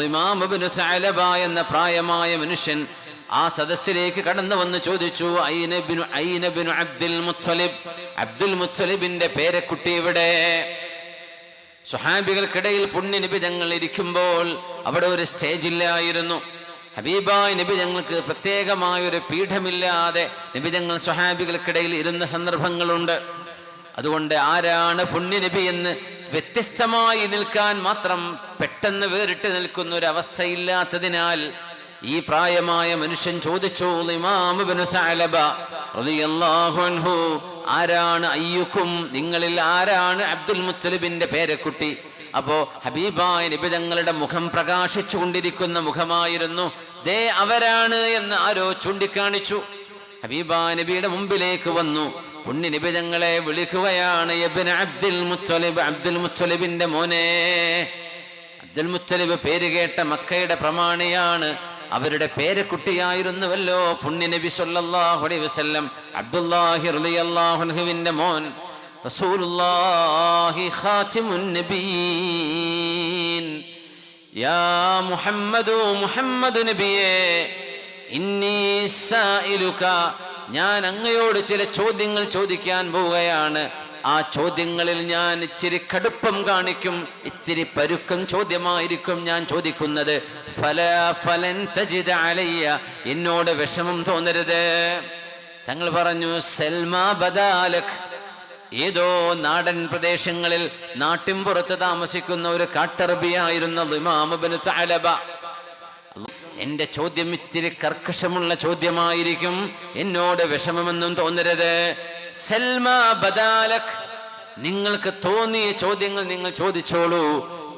ഇമാം ഇബ്നു സഅലബ എന്ന പ്രായമായ മനുഷ്യൻ ആ സദസ്സിലേക്ക് കടന്നു വന്ന് ചോദിച്ചു, ഐന ഇബ്നു അബ്ദുൽ മുത്തലിബ്, അബ്ദുൽ മുത്തലിബിന്റെ പേരക്കുട്ടി എവിടെ? സ്വഹാബികൾക്കിടയിൽ പുണ്യ നബി തങ്ങൾ ഇരിക്കുമ്പോൾ അവിടെ ഒരു സ്റ്റേജില്ലായിരുന്നു. ഹബീബായ നബി തങ്ങൾക്ക് പ്രത്യേകമായ ഒരു പീഠമില്ലാതെ നബി തങ്ങൾ സ്വഹാബികൾക്കിടയിൽ ഇരുന്ന സന്ദർഭങ്ങളുണ്ട്. അതുകൊണ്ട് ആരാണ് പുണ്യ നബി എന്ന് വ്യത്യസ്തമായി നിൽക്കാൻ മാത്രം പെട്ടെന്ന് വേറിട്ട് നിൽക്കുന്ന ഒരു അവസ്ഥയില്ലാത്തതിനാൽ ഈ പ്രായമായ മനുഷ്യൻ ചോദിച്ചു, ഇമാം ഇബ്നു സഅലബ റളിയല്ലാഹു അൻഹു, ആരാണ് അയ്യുക്കും, നിങ്ങളിൽ ആരാണ് അബ്ദുൽ മുത്തലിബിന്റെ പേരക്കുട്ടി? അപ്പോ ഹബീബായ നബി തങ്ങളുടെ മുഖം പ്രകാശിച്ചു കൊണ്ടിരിക്കുന്ന മുഖമായിരുന്നു. ദേ അവരാണ് എന്ന് ആരോ ചൂണ്ടിക്കാണിച്ചു. ഹബീബായ നബിയുടെ മുമ്പിലേക്ക് വന്നു, പുണ്യ നബി തങ്ങളെ വിളിക്കുകയാണ്, ഇബ്നു അബ്ദുൽ മുത്തലിബ്, അബ്ദുൽ മുത്തലിബിന്റെ മോനെ. അബ്ദുൽ മുത്തലിബ് പേര് കേട്ട മക്കയുടെ പ്രമാണിയാണ്. അവരുടെ പേരക്കുട്ടിയായിരുന്നുവല്ലോ പുണ്യ നബി സല്ലല്ലാഹു അലൈഹി വസല്ലം, അബ്ദുല്ലാഹി റളിയല്ലാഹു അൻഹുവിന്റെ മോൻ. റസൂലുള്ളാഹി ഖാതിമുൻ നബിയീൻ, യാ മുഹമ്മദ് നബിയേ, ഇന്നി സായിലുക, ഞാൻ അങ്ങയോട് ചില ചോദ്യങ്ങൾ ചോദിക്കാൻ പോവുകയാണ്. ആ ചോദ്യങ്ങളിൽ ഞാൻ ഇച്ചിരി കടുപ്പം കാണിക്കും, ഇത്തിരി പരുക്കം ചോദ്യമായിരിക്കും ഞാൻ ചോദിക്കുന്നത്. ഫലൻ തജിദ അലയ്യ, എന്നോട് വിഷമം തോന്നരുത്. തങ്ങൾ പറഞ്ഞു, സൽമാ ബദാലക്, ഏതോ നാടൻ പ്രദേശങ്ങളിൽ നാട്ടിൻപുറത്ത് താമസിക്കുന്ന ഒരു കാട്ടറബിയായിരുന്ന ഇമാം ഇബ്നു സഅലബ എന്റെ ചോദ്യം ഇത്തിരി കർക്കശമുള്ള ചോദ്യമായിരിക്കും, എന്നോട് വിഷമമെന്നും തോന്നരുത്. സൽമാ ബദാലക്, നിങ്ങൾക്ക് തോന്നിയ ചോദ്യങ്ങൾ നിങ്ങൾ ചോദിച്ചോളൂ.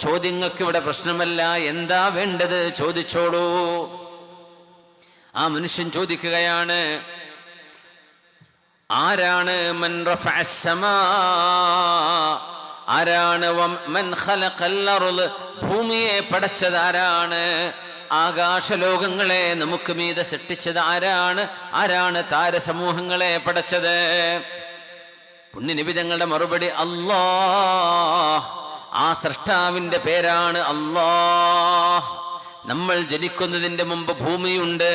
ചോദ്യങ്ങൾക്ക് ഇവിടെ പ്രശ്നമല്ല, എന്താ വേണ്ടത് ചോദിച്ചോളൂ. ആ മനുഷ്യൻ ചോദിക്കുകയാണ്, ആരാണ് മൻ റഫഅസ് സമാ, ആരാണ് മൻ ഖലഖൽ അർള്, ഭൂമിയെ പടച്ചത് ആരാണ്, ആകാശലോകങ്ങളെ നമുക്ക് മീതെ സൃഷ്ടിച്ചത് ആരാണ്, ആരാണ് താരസമൂഹങ്ങളെ പടച്ചത്? പുണ്യനബി തങ്ങളുടെ മറുപടി അല്ലാഹ്, ആ സൃഷ്ടാവിന്റെ പേരാണ് അല്ലാഹ്. നമ്മൾ ജനിക്കുന്നതിന്റെ മുമ്പ് ഭൂമിയുണ്ട്,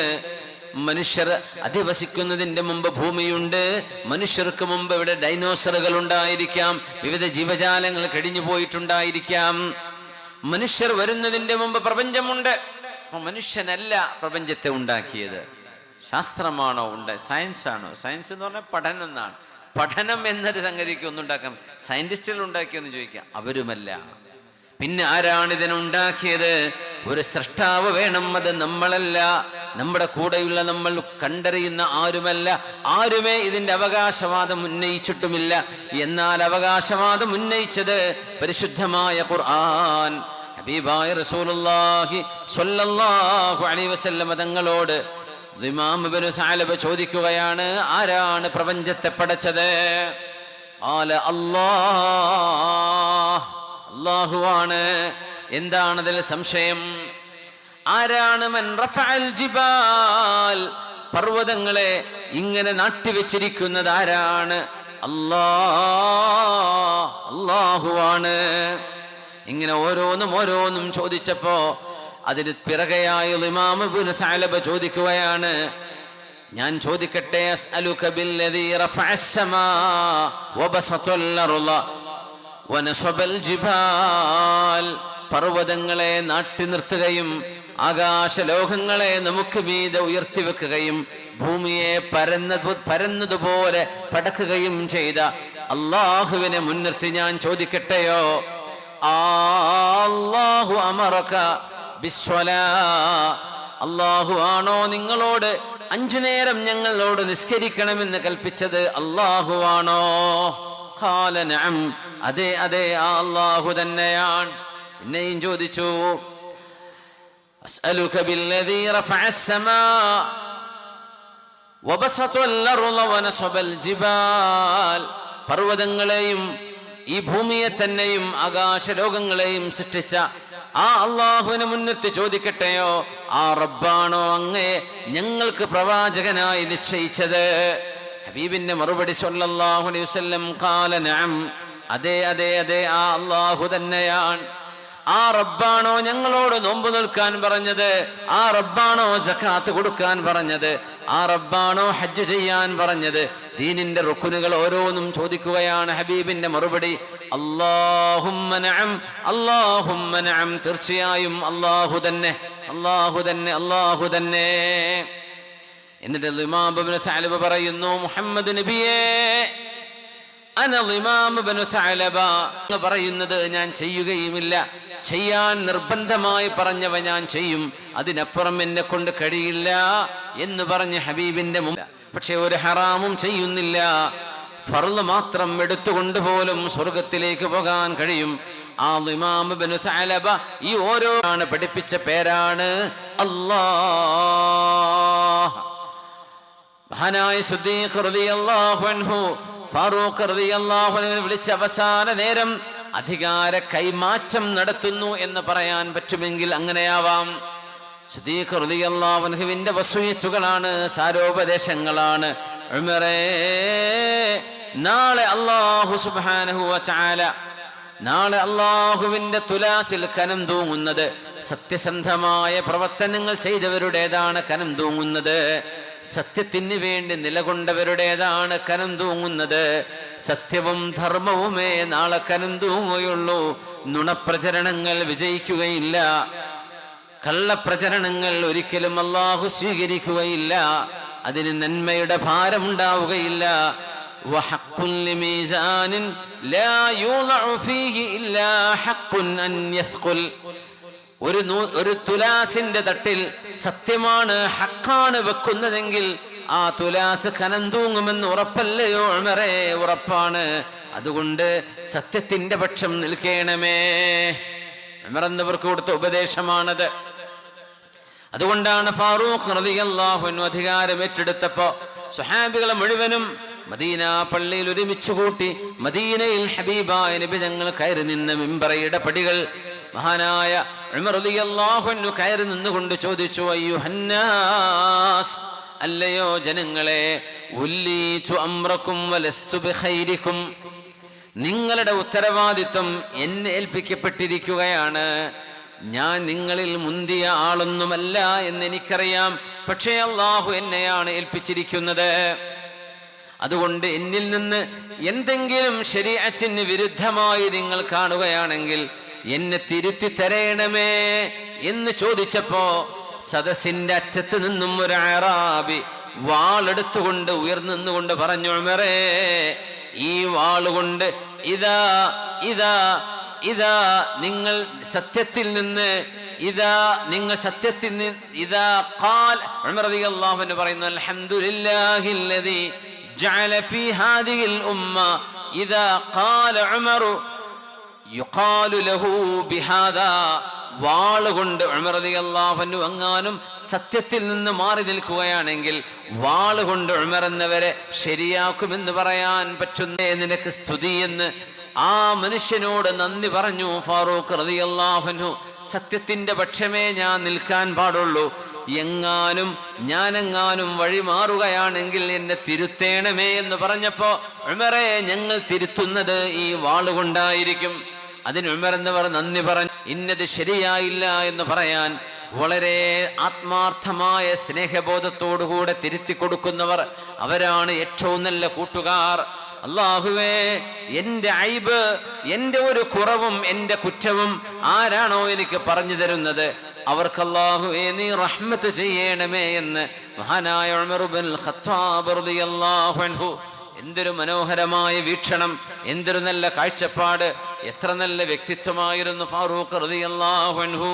മനുഷ്യർ അധിവസിക്കുന്നതിന്റെ മുമ്പ് ഭൂമിയുണ്ട്. മനുഷ്യർക്ക് മുമ്പ് ഇവിടെ ഡൈനോസറുകൾ ഉണ്ടായിരിക്കാം, വിവിധ ജീവജാലങ്ങൾ കഴിഞ്ഞു പോയിട്ടുണ്ടായിരിക്കാം. മനുഷ്യർ വരുന്നതിന്റെ മുമ്പ് പ്രപഞ്ചമുണ്ട്. അപ്പൊ മനുഷ്യനല്ല പ്രപഞ്ചത്തെ ഉണ്ടാക്കിയത്, ശാസ്ത്രമാണോ സയൻസ് ആണോ? സയൻസ് എന്ന് പറഞ്ഞാൽ പഠനം എന്നാണ്. പഠനം എന്നൊരു സംഗതിക്ക് ഒന്നുണ്ടാക്കാം, സയന്റിസ്റ്റുകൾ ഉണ്ടാക്കിയെന്ന് ചോദിക്കാം, അവരുമല്ല. പിന്നെ ആരാണ് ഇതിനുണ്ടാക്കിയത്? ഒരു സൃഷ്ടാവ് വേണം, അത് നമ്മളല്ല, നമ്മുടെ കൂടെയുള്ള നമ്മൾ കണ്ടറിയുന്ന ആരുമല്ല. ആരുമേ ഇതിന്റെ അവകാശവാദം ഉന്നയിച്ചിട്ടുമില്ല. എന്നാൽ അവകാശവാദം ഉന്നയിച്ചത് പരിശുദ്ധമായ ഖുർആൻ. ഹബീബായ റസൂലുള്ളാഹി സ്വല്ലല്ലാഹു അലൈഹി വസല്ലം തങ്ങളോട് ഇമാം ഇബ്നു സഅലബ ചോദിക്കുകയാണ്, ആരാണ് പ്രപഞ്ചത്തെ പടച്ചത്? അല്ലാഹ്, അല്ലാഹുവാണ്. എന്താണതിൽ സംശയം? ആരാണ് മൻ റഫഅൽ ജിബാൽ, പർവ്വതങ്ങളെ ഇങ്ങനെ നാട്ടിവെച്ചിരിക്കുന്നത് ആരാണ്? അല്ലാഹ്, അല്ലാഹുവാണ്. ഇങ്ങനെ ഓരോന്നും ചോദിച്ചപ്പോ അതിന് പിറകെയായി ഇമാം ഇബ്നു സഅലബ ചോദിക്കുകയാണ്, ഞാൻ ചോദിക്കട്ടെ, അസ്അലുക ബില്ലദീ റഫഅസ് സമാ വബസതൽ അർള വനസബൽ ജിബാൽ, പർവ്വതങ്ങളെ നാട്ടി നിർത്തുകയും ആകാശലോകങ്ങളെ നമുക്ക് മീതെ ഉയർത്തിവെക്കുകയും ഭൂമിയെ പരന്നതുപോലെ പടക്കുകയും ചെയ്ത അല്ലാഹുവിനെ മുൻനിർത്തി ഞാൻ ചോദിക്കട്ടെയോ, അല്ലാഹു അമറക ബിസ്വലാ, അല്ലാഹു ആണോ നിങ്ങളോട് 5 നേരം ഞങ്ങളോട് നിസ്കരിക്കണമെന്ന് കൽപ്പിച്ചത്? അല്ലാഹു ആണോ? ഖാല നഅം, അതെ അതെ, ആ അല്ലാഹു തന്നെയാണ്. പിന്നെയും ചോദിച്ചു, അസ്അലുക ബില്ലദീ റഫഅസ് സമാ വബസതൽ അർള വനസബൽ ജിബാൽ, പർവ്വതങ്ങളെയും ഈ ഭൂമിയെ തന്നെയും ആകാശലോകങ്ങളെയും സൃഷ്ടിച്ച ആ അല്ലാഹുവിനെ മുൻനിർത്തി ചോദിക്കട്ടെയോ, ആ റബ്ബാണോ അങ്ങേ ഞങ്ങൾക്ക് പ്രവാചകനായി നിശ്ചയിച്ചത്? ഹബീബിന്റെ മറുപടി സ്വല്ലല്ലാഹു അലൈഹി വസല്ലം, ഖാല നഅം, അതെ അതെ അതെ, ആ അല്ലാഹു തന്നെയാണ്. ആ റബ്ബാണോ ഞങ്ങളോട് നോമ്പ് നിൽക്കാൻ പറഞ്ഞത്? ആ റബ്ബാണോ സകാത്ത് കൊടുക്കാൻ പറഞ്ഞത്? ആ റബ്ബാണോ ഹജ്ജ് ചെയ്യാൻ പറഞ്ഞത്? ദീനിന്റെ റുക്നുകൾ ഓരോന്നും ചോദിക്കുകയാണ്. ഹബീബിന്റെ മറുപടി അല്ലാഹുമ്മ നഅം, അല്ലാഹുമ്മ നഅം, തീർച്ചയായും അല്ലാഹു തന്നെ, അല്ലാഹു തന്നെ, അല്ലാഹു തന്നെ. എന്നിട്ട് ഇമാം ഇബ്നു സഅലബ പറയുന്നു, മുഹമ്മദ് നബിയേ, അന ഇമാം ഇബ്നു സഅലബ, പറയുന്നത് ഞാൻ ചെയ്യുകയുമില്ല, ചെയ്യാൻ നിർബന്ധമായി പറഞ്ഞവ ഞാൻ ചെയ്യും, അതിനപ്പുറം എന്നെ കൊണ്ട് കഴിയില്ല എന്ന് പറഞ്ഞ് ഹബീബിന്റെ മുമ്പ്. പക്ഷെ ഒരു ഹറാമും ചെയ്യുന്നില്ല, ഫർള് മാത്രം എടുത്തുകൊണ്ട് പോലും സ്വർഗത്തിലേക്ക് പോകാൻ കഴിയും. ആ ഇമാം ഇബ്നു സഅലബ ഈ ഓരോന്നാണ് പഠിപ്പിച്ച പേരാണ് അല്ലാഹ്. മഹാനായ സിദ്ദീഖ് റളിയല്ലാഹു അൻഹു, ഫാറൂഖ് റളിയല്ലാഹു അൻഹു വിളിച്ച അവസാന നേരം അധികാര കൈമാറ്റം നടത്തുന്നു എന്ന് പറയാൻ പറ്റുമെങ്കിൽ അങ്ങനെയാവാം. സിദ്ദീഖ് റളിയല്ലാഹു അൻഹുവിന്റെ വസിയത്തുകളാണ്, സാരോപദേശങ്ങളാണ്. ഉമറേ, നാളെ അല്ലാഹു സുബ്ഹാനഹു വ തആല, നാളെ അല്ലാഹുവിന്റെ തുലാസിൽ കനം തൂങ്ങുന്നത് സത്യസന്ധമായ പ്രവർത്തനങ്ങൾ ചെയ്തവരുടേതാണ് കനം തൂങ്ങുന്നത്. സത്യത്തിന് വേണ്ടി നിലകൊണ്ടവരുടേതാണ് കനം തൂങ്ങുന്നത്. സത്യവും ധർമ്മവുമേ നാളെ കനം തൂങ്ങുകയുള്ളൂ. നുണപ്രചരണങ്ങൾ വിജയിക്കുകയില്ല, കള്ളപ്രചരണങ്ങൾ ഒരിക്കലും അല്ലാഹു സ്വീകരിക്കുകയില്ല, അതിന് നന്മയുടെ ഭാരമുണ്ടാവുകയില്ല. വഹഖ്ഖുൻ ലിമീസാനിൻ ലാ യൂളഉ ഫീഹി ഇല്ലാ ഹഖ്ഖുൻ അൻ യസ്ഖുൽ, ഒരു തുലാസിന്റെ തട്ടിൽ സത്യമാണ്, ഹക്കാണ് വെക്കുന്നതെങ്കിൽ ആ തുലാസ് കനം തൂങ്ങുമെന്ന് ഉറപ്പല്ലയോ ഉമറേ? ഉറപ്പാണ്. അതുകൊണ്ട് സത്യത്തിന്റെ പക്ഷം നിൽക്കണമേ. ഉമർ എന്നവർക്ക് കൊടുത്ത ഉപദേശമാണത്. അതുകൊണ്ടാണ് ഫാറൂഖ് റളിയല്ലാഹു അൻഹു അധികാരം ഏറ്റെടുത്തപ്പോ സ്വഹാബികളെ മുഴുവനും മദീന പള്ളിയിൽ ഒരുമിച്ച് കൂട്ടി മദീനയിൽ ഹബീബായ നബി തങ്ങൾ കയറി നിന്ന മിമ്പറയുടെ പടികൾ മഹാനായ ഉമർ റളിയല്ലാഹു അൻഹു കയറി നിന്നുകൊണ്ട് ചോദിച്ചു, അയ്യുഹന്നാസ്, അല്ലയോ ജനങ്ങളെ, ഉല്ലീതു അംറകും വലസ്തു ബിഖൈരികും, നിങ്ങളുടെ ഉത്തരവാദിത്വം എന്നെ ഏൽപ്പിക്കപ്പെട്ടിരിക്കുകയാണ്. ഞാൻ നിങ്ങളിൽ മുന്തിയ ആളൊന്നുമല്ല എന്ന് എനിക്കറിയാം. പക്ഷേ അള്ളാഹു എന്നെയാണ് ഏൽപ്പിച്ചിരിക്കുന്നത്. അതുകൊണ്ട് എന്നിൽ നിന്ന് എന്തെങ്കിലും ശരീഅത്തിന് വിരുദ്ധമായി നിങ്ങൾ കാണുകയാണെങ്കിൽ എന്നെ തിരുത്തി തരയണമേ എന്ന് ചോദിച്ചപ്പോ സദസ്സിന്റെ അറ്റത്ത് നിന്നും ഒരു അറാബി വാളെടുത്തുകൊണ്ട് ഉയർന്നുകൊണ്ട് പറഞ്ഞു, ഉമറേ, ഈ വാളുകൊണ്ട് ഇതാ ഇതാ ഇതാ നിങ്ങൾ സത്യത്തിൽ നിന്ന് ഇതാ ഖാൽ. ഉമർ റളിയല്ലാഹു അൻഹു പറയുന്നു, അൽഹംദുലില്ലാഹില്ലദീ ജഅല ഫീ ഹാദിഹിൽ ഉമ്മ ഇദാ ഖാല ഉമറു യുഖാലു ലഹു ബിഹാദാ. വാളുകൊണ്ട് ഉമർ റളിയല്ലാഹു അൻഹു എങ്ങാനും സത്യത്തിൽ നിന്ന് മാറി നിൽക്കുകയാണെങ്കിൽ വാളുകൊണ്ട് ഉമർ എന്നവരെ ശരിയാക്കുമെന്ന് പറയാൻ പറ്റുന്നേ നിനക്ക് സ്തുതി എന്ന് ആ മനുഷ്യനോട് നന്ദി പറഞ്ഞു ഫാറൂഖ് റളിയല്ലാഹു അൻഹു. സത്യത്തിന്റെ പക്ഷമേ ഞാൻ നിൽക്കാൻ പാടുള്ളൂ. ഞാനെങ്ങാനും വഴി മാറുകയാണെങ്കിൽ എന്നെ തിരുത്തേണമേ എന്ന് പറഞ്ഞപ്പോ, ഉമറേ, ഞങ്ങൾ തിരുത്തുന്നത് ഈ വാളുകൊണ്ടായിരിക്കും. അതിന് ഉമർ എന്നവർ നന്ദി പറഞ്ഞു. ഇന്നത് ശരിയായില്ല എന്ന് പറയാൻ വളരെ ആത്മാർത്ഥമായ സ്നേഹബോധത്തോടുകൂടെ തിരുത്തി കൊടുക്കുന്നവർ, അവരാണ് ഏറ്റവും നല്ല കൂട്ടുകാർ. അല്ലാഹുവേ, എന്റെ ഐബ്, എന്റെ ഒരു കുറവും എന്റെ കുറ്റവും ആരാണോ എനിക്ക് പറഞ്ഞു തരുന്നത് അവർക്ക് അല്ലാഹുവേ നീ റഹ്മത്ത് ചെയ്യണമേ എന്ന് മഹാനായ ഉമർ ഇബ്നുൽ ഖത്താബ് റളിയല്ലാഹു അൻഹു. എന്തൊരു മനോഹരമായ വീക്ഷണം, എന്തൊരു നല്ല കാഴ്ചപ്പാട്, എത്ര നല്ല വ്യക്തിത്വമായിരുന്നു ഫാറൂഖ് റളിയല്ലാഹു അൻഹു.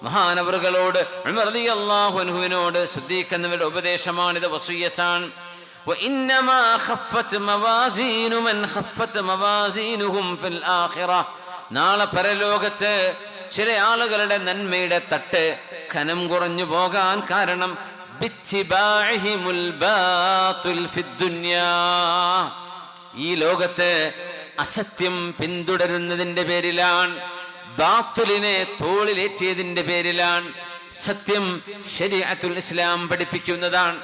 മഹാനവറുകളോട് ഉമർ റളിയല്ലാഹു അൻഹുവിനോട് സിദ്ദീഖ് എന്നവരുടെ ഉപദേശമാണിത്, വസിയ്യത്താണ്. وإنما خفت موازين من خفت موازينهم في الآخرة. നാളെ പരലോകത്ത് ചില ആളുകളുടെ നന്മയുടെ തട്ട് ഖനം കുറഞ്ഞു പോകാൻ കാരണം ബിത്തിബാഇഹിമുൽ ബാതിൽ ഫിദ്ദുനിയാ. ഈ ലോകത്ത് അസത്യം പിന്തുടരുന്നതിന്റെ പേരിലാണ്, ബാത്തുലിനെ തോളിലേറ്റിയതിന്റെ പേരിലാണ്. സത്യം ശരീഅത്തുൽ ഇസ്ലാം പഠിപ്പിക്കുന്നതാണ്.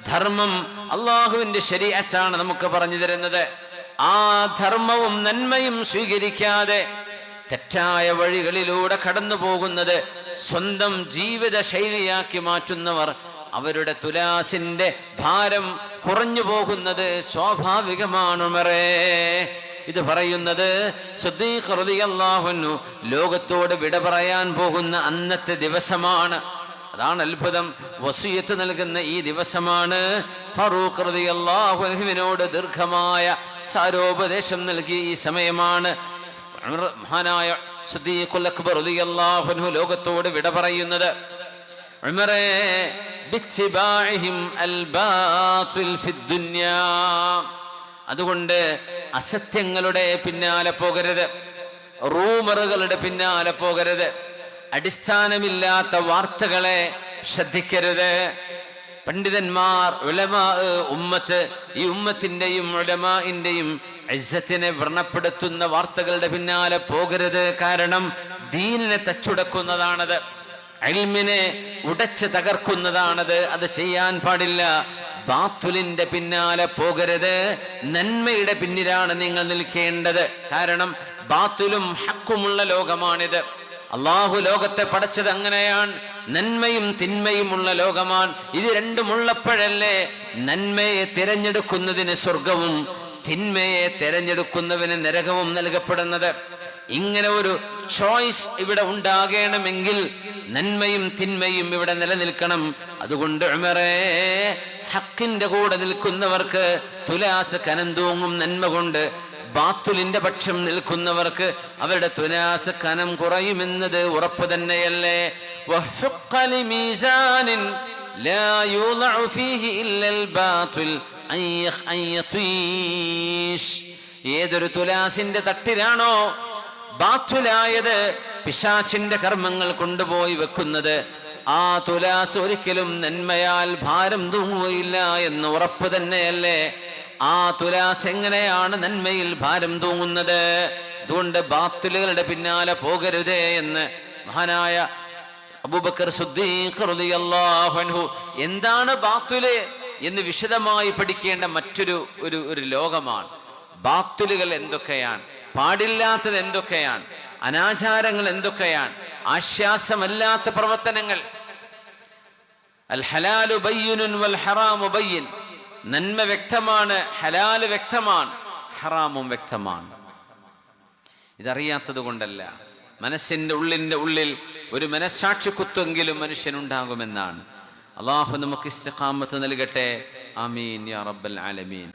ധർമ്മം അള്ളാഹുവിന്റെ ശരീഅത്താണ് നമുക്ക് പറഞ്ഞു തരുന്നത്. ആ ധർമ്മവും നന്മയും സ്വീകരിക്കാതെ തെറ്റായ വഴികളിലൂടെ കടന്നു പോകുന്നത് സ്വന്തം ജീവിത ശൈലിയാക്കി മാറ്റുന്നവർ, അവരുടെ തുലാസിന്റെ ഭാരം കുറഞ്ഞു പോകുന്നത് സ്വാഭാവികമാണ്. ഉമറേ, ഇത് പറയുന്നത് സിദ്ദീഖ് റളിയല്ലാഹു അൻഹു ലോകത്തോട് വിട പറയാൻ പോകുന്ന അന്നത്തെ ദിവസമാണ്. അതാണ് അത്ഭുതം. വസിയത്ത് നൽകുന്ന ഈ ദിവസമാണ്. ഫാറൂഖ് റളിയല്ലാഹു അൻഹുവിനോട് ദീർഘമായ സാരോപദേശം നൽകിയ ഈ സമയമാണ് മഹാനായ സിദ്ദീഖുൽ അക്ബർ റളിയല്ലാഹു അൻഹു ലോകത്തോട് വിട പറയുന്നത്. ഉമറേ, ബിത്തിബാഇഹിം അൽ ബാതിൽ ഫിദ്ദുനിയാ. അതുകൊണ്ട് അസത്യങ്ങളുടെ പിന്നാലെ പോകരുത്, റൂമറുകളുടെ പിന്നാലെ പോകരുത്, അടിസ്ഥാനമില്ലാത്ത വാർത്തകളെ ശ്രദ്ധിക്കരുത്. പണ്ഡിതന്മാർ, ഉലമാ, ഉമ്മത്ത്, ഈ ഉമ്മത്തിന്റെയും ഉലമാഇന്റെയും ഇസ്സത്തിനെ വ്രണപ്പെടുത്തുന്ന വാർത്തകളുടെ പിന്നാലെ പോകരുത്. കാരണം ദീനിനെ തച്ചുടക്കുന്നതാണത്, ഇൽമിനെ ഉടച്ച് തകർക്കുന്നതാണത്. അത് ചെയ്യാൻ പാടില്ല. ബാത്തുലിന്റെ പിന്നാലെ പോകരുത്. നന്മയുടെ പിന്നിലാണ് നിങ്ങൾ നിൽക്കേണ്ടത്. കാരണം ബാത്തുലും ഹക്കുമുള്ള ലോകമാണിത്. അള്ളാഹു ലോകത്തെ പടച്ചത് അങ്ങനെയാണ്. നന്മയും തിന്മയും ഉള്ള ലോകമാണ്. ഇത് രണ്ടുമുള്ളപ്പോഴല്ലേ നന്മയെ തിരഞ്ഞെടുക്കുന്നതിന് സ്വർഗവും തിന്മയെ തിരഞ്ഞെടുക്കുന്നതിന് നരകവും നൽകപ്പെടുന്നത്. ഇങ്ങനെ ഒരു ചോയ്സ് ഇവിടെ ഉണ്ടാകണമെങ്കിൽ നന്മയും തിന്മയും ഇവിടെ നിലനിൽക്കണം. അതുകൊണ്ട് ഉമറേ, ഹക്കിന്റെ കൂടെ നിൽക്കുന്നവർക്ക് തുലാസ് കനം തൂങ്ങും നന്മ കൊണ്ട്. ബാത്തുലിന്റെ പക്ഷം നിൽക്കുന്നവർക്ക് അവരുടെ തുലാസ് കനം കുറയുമെന്നത് ഉറപ്പ് തന്നെയല്ലേ. ഏതൊരു തുലാസിന്റെ തട്ടിലാണോ ബാത്തുലായത്, പിശാചിന്റെ കർമ്മങ്ങൾ കൊണ്ടുപോയി വെക്കുന്നത്, ആ തുലാസ് ഒരിക്കലും നന്മയാൽ ഭാരം തൂങ്ങുകയില്ല എന്ന് ഉറപ്പ് തന്നെയല്ലേ. ആ തുലാസ് എങ്ങനെയാണ് നന്മയിൽ ഭാരം തൂങ്ങുന്നത്? അതുകൊണ്ട് ബാത്തുലുകളുടെ പിന്നാലെ പോകരുതേ എന്ന് മഹാനായ അബൂബക്കർ സിദ്ദീഖ് റളിയല്ലാഹു അൻഹു എന്താണ് ബാത്തുല് എന്ന് വിശദമായി പഠിക്കേണ്ട മറ്റൊരു ഒരു ലോകമാണ്. ബാത്തുലുകൾ എന്തൊക്കെയാണ്, പാടില്ലാത്തത് എന്തൊക്കെയാണ്, അനാചാരങ്ങൾ എന്തൊക്കെയാണ്, ആശ്വാസമല്ലാത്ത പ്രവർത്തനങ്ങൾ. അൽ ഹലാലു ബയ്യിനുൻ വൽ ഹറാമു ബയ്യിൻ. നന്മ വ്യക്തമാണ്, ഹലാല് വ്യക്തമാണ്, ഹറാമും വ്യക്തമാണ്. ഇതറിയാത്തത് കൊണ്ടല്ല, മനസ്സിന്റെ ഉള്ളിൽ ഒരു മനസ്സാക്ഷി കുത്തെങ്കിലും മനുഷ്യനുണ്ടാകുമെന്നാണ്. അള്ളാഹു നമുക്ക് ഇസ്തിഖാമത്ത് നൽകട്ടെ. ആമീൻ യാ റബ്ബൽ ആലമീൻ.